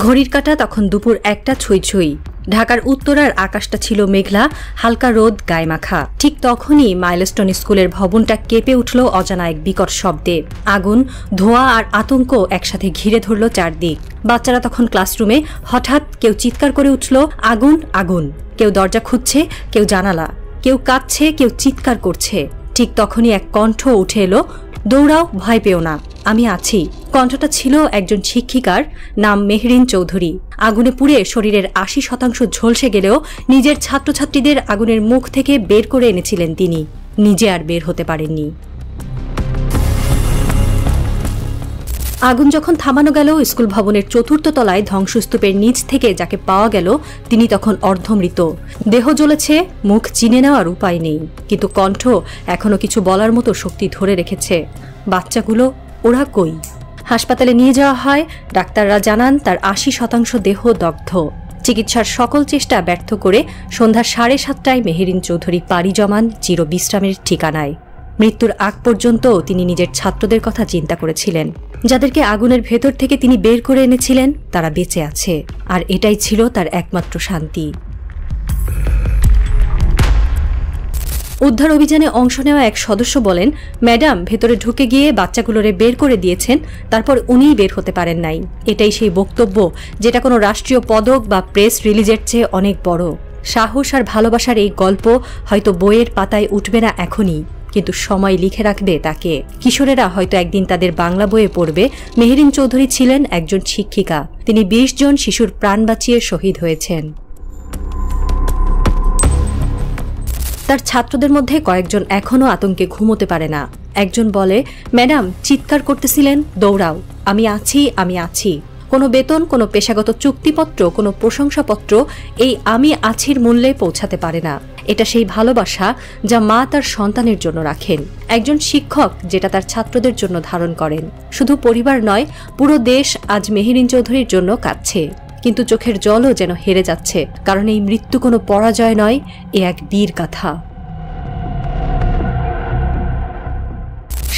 ঘড়ির কাঁটা তখন দুপুর 1টা ছুঁই ছুঁই। ঢাকার উত্তরার আকাশটা ছিল মেঘলা, হালকা রোদ গায়ে মাখা। ঠিক তখনই মাইলস্টোন স্কুলের ভবনটা কেঁপে উঠল অজানা এক বিকট শব্দে। আগুন, ধোঁয়া আর আতঙ্ক একসাথে ঘিরে ধরল চারদিক। বাচ্চারা তখন ক্লাসরুমে। হঠাৎ কেউ চিৎকার করে উঠল, আগুন আগুন। কেউ দরজা খুঁজছে, কেউ জানালা, কেউ কাঁদছে, কেউ চিৎকার করছে। ঠিক তখনই এক কণ্ঠ উঠে এলো, দৌড়াও, ভয় পেও না, আমি আছি। কণ্ঠটা ছিল একজন শিক্ষিকার, নাম মেহরিন চৌধুরী। আগুনে পুড়ে শরীরের 80% ঝলসে গেলেও নিজের ছাত্রছাত্রীদের আগুনের মুখ থেকে বের করে এনেছিলেন তিনি। নিজে আর বের হতে পারেননি। আগুন যখন থামানো গেল, স্কুল ভবনের 4র্থ তলায় ধ্বংসস্তূপের নিচ থেকে যাকে পাওয়া গেল তিনি তখন অর্ধমৃত। দেহ জ্বলেছে, মুখ চিনে নেওয়ার উপায় নেই, কিন্তু কণ্ঠ এখনো কিছু বলার মতো শক্তি ধরে রেখেছে। বাচ্চাগুলো, ওরা কই? হাসপাতালে নিয়ে যাওয়া হয়। ডাক্তাররা জানান তার 80% দেহ দগ্ধ। চিকিৎসার সকল চেষ্টা ব্যর্থ করে সন্ধ্যা 7:30টায় মেহরিন চৌধুরী পাড়ি জমান চিরবিশ্রামের ঠিকানায়। মৃত্যুর আগ পর্যন্ত তিনি নিজের ছাত্রদের কথা চিন্তা করেছিলেন। যাদেরকে আগুনের ভেতর থেকে তিনি বের করে এনেছিলেন তারা বেঁচে আছে, আর এটাই ছিল তার একমাত্র শান্তি। উদ্ধার অভিযানে অংশ নেওয়া এক সদস্য বলেন, ম্যাডাম ভেতরে ঢুকে গিয়ে বাচ্চাগুলোরে বের করে দিয়েছেন, তারপর উনিই বের হতে পারেন নাই। এটাই সেই বক্তব্য যেটা কোনো রাষ্ট্রীয় পদক বা প্রেস রিলিজের চেয়ে অনেক বড়। সাহস আর ভালোবাসার এই গল্প হয়তো বইয়ের পাতায় উঠবে না এখনই, কিন্তু সময় লিখে রাখবে তাকে। কিশোরেরা হয়তো একদিন তাদের বাংলা বইয়ে পড়বে, মেহরিন চৌধুরী ছিলেন একজন শিক্ষিকা। তিনি 20 জন শিশুর প্রাণ বাঁচিয়ে শহীদ হয়েছেন। তার ছাত্রদের মধ্যে কয়েকজন এখনও আতঙ্কে ঘুমোতে পারে না। একজন বলে, ম্যাডাম চিৎকার করতেছিলেন, দৌড়াও, আমি আছি, আমি আছি। কোনো বেতন, কোনো পেশাগত চুক্তিপত্র, কোনো প্রশংসাপত্র এই আমি আছির মূল্যে পৌঁছাতে পারে না। এটা সেই ভালোবাসা যা মা তার সন্তানের জন্য রাখেন, একজন শিক্ষক যেটা তার ছাত্রদের জন্য ধারণ করেন। শুধু পরিবার নয়, পুরো দেশ আজ মেহরিন চৌধুরীর জন্য কাঁদছে, কিন্তু চোখের জলও যেন হেরে যাচ্ছে, কারণ এই মৃত্যু কোনো পরাজয় নয়, এ এক বীর গাথা।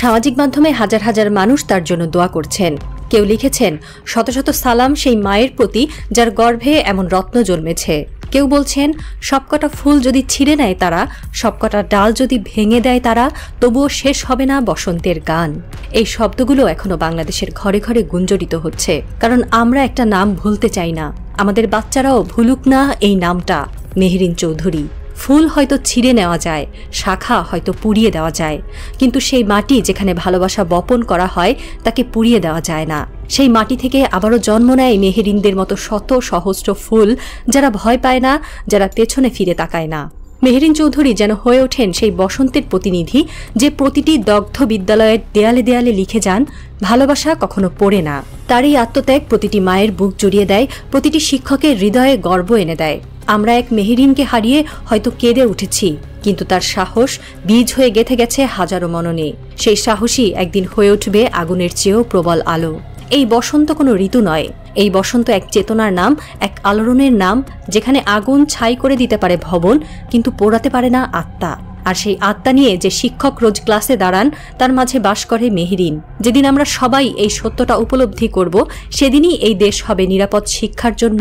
সামাজিক মাধ্যমে হাজার হাজার মানুষ তার জন্য দোয়া করছেন। কেউ লিখেছেন, শত শত সালাম সেই মায়ের প্রতি যার গর্ভে এমন রত্ন জন্মেছে। কেউ বলছেন, সবকটা ফুল যদি ছিঁড়ে নেয় তারা, সবকটা ডাল যদি ভেঙে দেয় তারা, তবুও শেষ হবে না বসন্তের গান। এই শব্দগুলো এখনো বাংলাদেশের ঘরে ঘরে গুঞ্জরিত হচ্ছে, কারণ আমরা একটা নাম ভুলতে চাই না। আমাদের বাচ্চারাও ভুলুক না এই নামটা, মেহরিন চৌধুরী। ফুল হয়তো ছিঁড়ে নেওয়া যায়, শাখা হয়তো পুড়িয়ে দেওয়া যায়, কিন্তু সেই মাটি যেখানে ভালোবাসা বপন করা হয় তাকে পুড়িয়ে দেওয়া যায় না। সেই মাটি থেকে আবারও জন্ম নেয় মেহরিনদের মতো শত সহস্র ফুল, যারা ভয় পায় না, যারা পেছনে ফিরে তাকায় না। মেহরিন চৌধুরী যেন হয়ে ওঠেন সেই বসন্তের প্রতিনিধি, যে প্রতিটি দগ্ধ বিদ্যালয়ের দেয়ালে দেয়ালে লিখে যান, ভালোবাসা কখনো পড়ে না। তার এই আত্মত্যাগ প্রতিটি মায়ের বুক জড়িয়ে দেয়, প্রতিটি শিক্ষকের হৃদয়ে গর্ব এনে দেয়। আমরা এক মেহরিনকে হারিয়ে হয়তো কেঁদে উঠেছি, কিন্তু তার সাহস বীজ হয়ে গেঁথে গেছে হাজারো মননে। সেই সাহসী একদিন হয়ে উঠবে আগুনের চেয়েও প্রবল আলো। এই বসন্ত কোনো ঋতু নয়, এই বসন্ত এক চেতনার নাম, এক আলোড়নের নাম, যেখানে আগুন ছাই করে দিতে পারে ভবন, কিন্তু পোড়াতে পারে না আত্মা। আর সেই আত্মা নিয়ে যে শিক্ষক রোজ ক্লাসে দাঁড়ান, তার মাঝে বাস করে মেহরিন। যেদিন আমরা সবাই এই সত্যটা উপলব্ধি করব, সেদিনই এই দেশ হবে নিরাপদ শিক্ষার জন্য,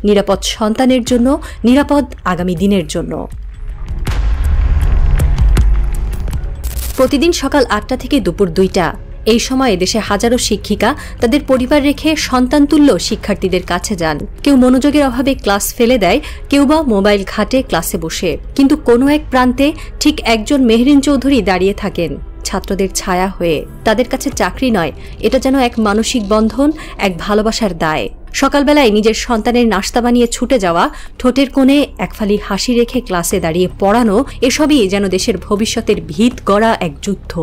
নিরাপদ সন্তানের জন্য, নিরাপদ আগামী দিনের জন্য। প্রতিদিন সকাল 8টা থেকে দুপুর 2টা, এই সময়ে দেশে হাজারো শিক্ষিকা তাদের পরিবার রেখে সন্তানতুল্য শিক্ষার্থীদের কাছে যান। কেউ মনোযোগের অভাবে ক্লাস ফেলে দেয়, কেউ বা মোবাইল ঘাটে ক্লাসে বসে, কিন্তু কোনো এক প্রান্তে ঠিক একজন মেহরিন চৌধুরী দাঁড়িয়ে থাকেন, ছাত্রদের ছায়া হয়ে। তাদের কাছে চাকরি নয়, এটা যেন এক মানসিক বন্ধন, এক ভালোবাসার দায়। সকালবেলায় নিজের সন্তানের নাস্তা বানিয়ে ছুটে যাওয়া, ঠোঁটের কোণে একফালি হাসি রেখে ক্লাসে দাঁড়িয়ে পড়ানো, এসবই যেন দেশের ভবিষ্যতের ভিত গড়া এক যুদ্ধ।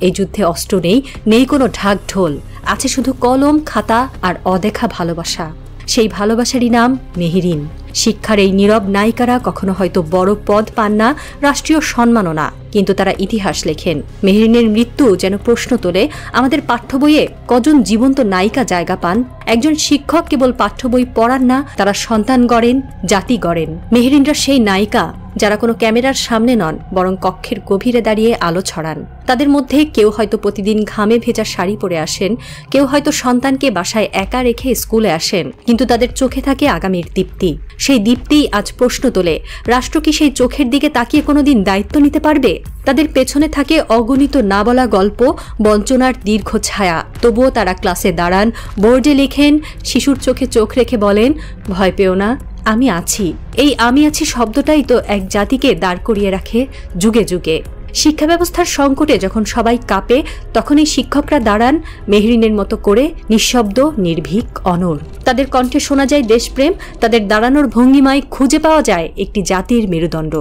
এই যুদ্ধে অস্ত্র নেই, নেই কোনো ঢাক ঢোল, আছে শুধু কলম, খাতা আর অদেখা ভালোবাসা। সেই ভালোবাসারই নাম মেহরিন। শিক্ষার এই নীরব নায়িকারা কখনো হয়তো বড় পদ পান না, রাষ্ট্রীয় সম্মানও না, কিন্তু তারা ইতিহাস লেখেন। মেহরিনের মৃত্যু যেন প্রশ্ন তোলে আমাদের পাঠ্য বইয়ে কজন জীবন্ত নায়িকা জায়গা পান। একজন শিক্ষক কেবল পাঠ্য বই পড়ান না, তারা সন্তান গড়েন, জাতি গড়েন। মেহরিনরা সেই নায়িকা যারা কোনো ক্যামেরার সামনে নন, বরং কক্ষের গভীরে দাঁড়িয়ে আলো ছড়ান। তাদের মধ্যে কেউ হয়তো প্রতিদিন ঘামে ভেজা শাড়ি পরে আসেন, কেউ হয়তো সন্তানকে বাসায় একা রেখে স্কুলে আসেন, কিন্তু তাদের চোখে থাকে আগামীর দীপ্তি। সেই দীপ্তি আজ প্রশ্ন তোলে, রাষ্ট্র কি সেই চোখের দিকে তাকিয়ে কোনোদিন দায়িত্ব নিতে পারবে? তাদের পেছনে থাকে অগণিত না বলা গল্প, বঞ্চনার দীর্ঘ ছায়া। তবুও তারা ক্লাসে দাঁড়ান, বোর্ডে লেখেন, শিশুর চোখে চোখ রেখে বলেন, ভয় পেও না, আমি আছি। এই আমি আছি শব্দটাই তো এক জাতিকে দাঁড় করিয়ে রাখে যুগে যুগে। শিক্ষা ব্যবস্থার সংকটে যখন সবাই কাঁপে, তখন এই শিক্ষকরা দাঁড়ান মেহরিনের মতো করে, নিঃশব্দ, নির্ভীক, অনড়। তাদের কণ্ঠে শোনা যায় দেশপ্রেম, তাদের দাঁড়ানোর ভঙ্গিমায় খুঁজে পাওয়া যায় একটি জাতির মেরুদণ্ড।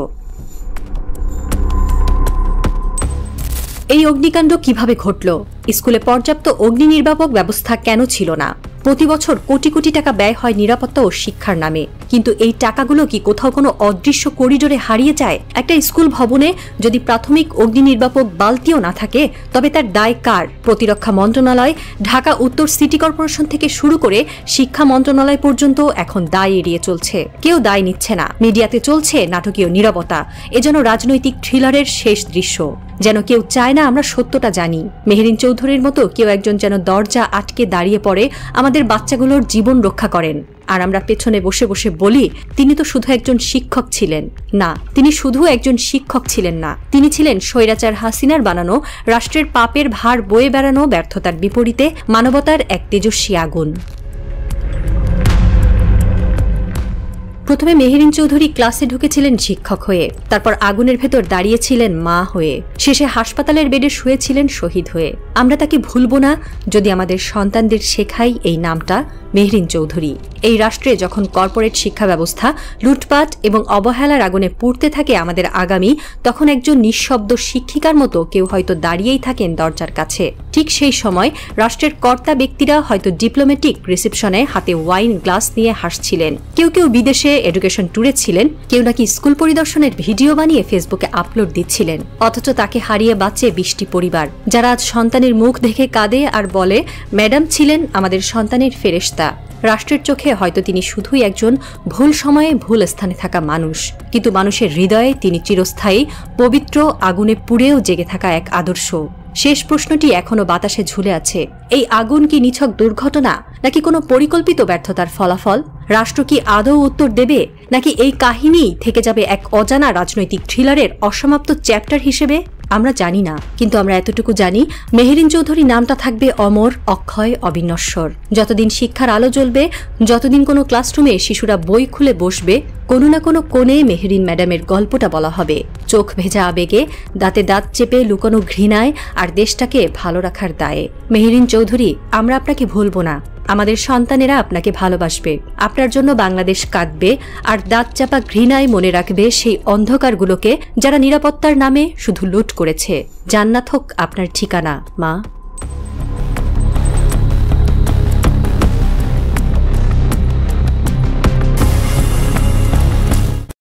এই অগ্নিকাণ্ড কিভাবে ঘটল? স্কুলে পর্যাপ্ত অগ্নি নির্বাপক ব্যবস্থা কেন ছিল না? প্রতি বছর কোটি কোটি টাকা ব্যয় হয় নিরাপত্তা ও শিক্ষার নামে, কিন্তু এই টাকাগুলো কি কোথাও কোনো অদৃশ্য করিডোরে হারিয়ে যায়? একটা স্কুল ভবনে যদি প্রাথমিক অগ্নি নির্বাপক বালতিও না থাকে, তবে তার দায় কার? প্রতিরক্ষা মন্ত্রণালয়, ঢাকা উত্তর সিটি কর্পোরেশন থেকে শুরু করে শিক্ষা মন্ত্রণালয় পর্যন্ত এখন দায় এড়িয়ে চলছে। কেউ দায় নিচ্ছে না। মিডিয়াতে চলছে নাটকীয় নীরবতা। এ যেন রাজনৈতিক থ্রিলারের শেষ দৃশ্য, যেন কেউ চায় না আমরা সত্যটা জানি। মেহরিন চৌধুরীর মতো কেউ একজন যেন দরজা আটকে দাঁড়িয়ে পড়ে আমাদের বাচ্চাগুলোর জীবন রক্ষা করেন, আর আমরা পেছনে বসে বসে বলি তিনি তো শুধু একজন শিক্ষক ছিলেন। না, তিনি শুধু একজন শিক্ষক ছিলেন না, তিনি ছিলেন স্বৈরাচার হাসিনার বানানো, রাষ্ট্রের পাপের ভার বয়ে বেড়ানো ব্যর্থতার বিপরীতে মানবতার এক তেজস্বী আগুন। প্রথমে মেহরিন চৌধুরী ক্লাসে ঢুকেছিলেন শিক্ষক হয়ে, তারপর আগুনের ভেতর দাঁড়িয়েছিলেন মা হয়ে, শেষে হাসপাতালের বেডে শুয়েছিলেন শহীদ হয়ে। আমরা তাকে ভুলব না যদি আমাদের সন্তানদের শেখাই এই নামটা, মেহরিন চৌধুরী। এই রাষ্ট্রে যখন কর্পোরেট শিক্ষা ব্যবস্থা লুটপাট এবং অবহেলার আগুনে পুড়তে থাকে আমাদের আগামী, তখন একজন নিঃশব্দ শিক্ষিকার মতো কেউ হয়তো দাঁড়িয়েই থাকেন দরজার কাছে। ঠিক সেই সময় রাষ্ট্রের কর্তা ব্যক্তিরা হয়তো ডিপ্লোম্যাটিক রিসেপশনে হাতে ওয়াইন গ্লাস নিয়ে হাসছিলেন, কেউ কেউ বিদেশে এডুকেশন ট্যুরে ছিলেন, কেউ নাকি স্কুল পরিদর্শনের ভিডিও বানিয়ে ফেসবুকে আপলোড দিচ্ছিলেন। অথচ তাকে হারিয়ে বাঁচে 20টি পরিবার, যারা আজ সন্তানের মুখ দেখে কাঁদে আর বলে, ম্যাডাম ছিলেন আমাদের সন্তানের ফেরেশতা। রাষ্ট্রের চোখে হয়তো তিনি শুধুই একজন ভুল সময়ে ভুল স্থানে থাকা মানুষ, কিন্তু মানুষের হৃদয়ে তিনি চিরস্থায়ী, পবিত্র, আগুনে পুড়েও জেগে থাকা এক আদর্শ। শেষ প্রশ্নটি এখনো বাতাসে ঝুলে আছে, এই আগুন কি নিছক দুর্ঘটনা, নাকি কোনো পরিকল্পিত ব্যর্থতার ফলাফল? রাষ্ট্র কি আদৌ উত্তর দেবে, নাকি এই কাহিনী থেকে যাবে এক অজানা রাজনৈতিক থ্রিলারের অসমাপ্ত চ্যাপ্টার হিসেবে? আমরা জানি না, কিন্তু আমরা এতটুকু জানি, মেহরিন চৌধুরী নামটা থাকবে অমর, অক্ষয়, অবিনশ্বর। যতদিন শিক্ষার আলো জ্বলবে, যতদিন কোনো ক্লাসরুমে শিশুরা বই খুলে বসবে, কোনো না কোনো কোণে মেহরিন ম্যাডামের গল্পটা বলা হবে, চোখ ভেজা আবেগে, দাঁতে দাঁত চেপে লুকানো ঘৃণায়, আর দেশটাকে ভালো রাখার দায়ে। মেহরিন চৌধুরী, আমরা আপনাকে ভুলব না। আমাদের সন্তানেরা আপনাকে ভালোবাসবে, আপনার জন্য বাংলাদেশ কাঁদবে, আর দাঁত চাপা ঘৃণায় মনে রাখবে সেই অন্ধকারগুলোকে যারা নিরাপত্তার নামে শুধু লুট করেছে। জান্নাত হোক আপনার ঠিকানা, মা।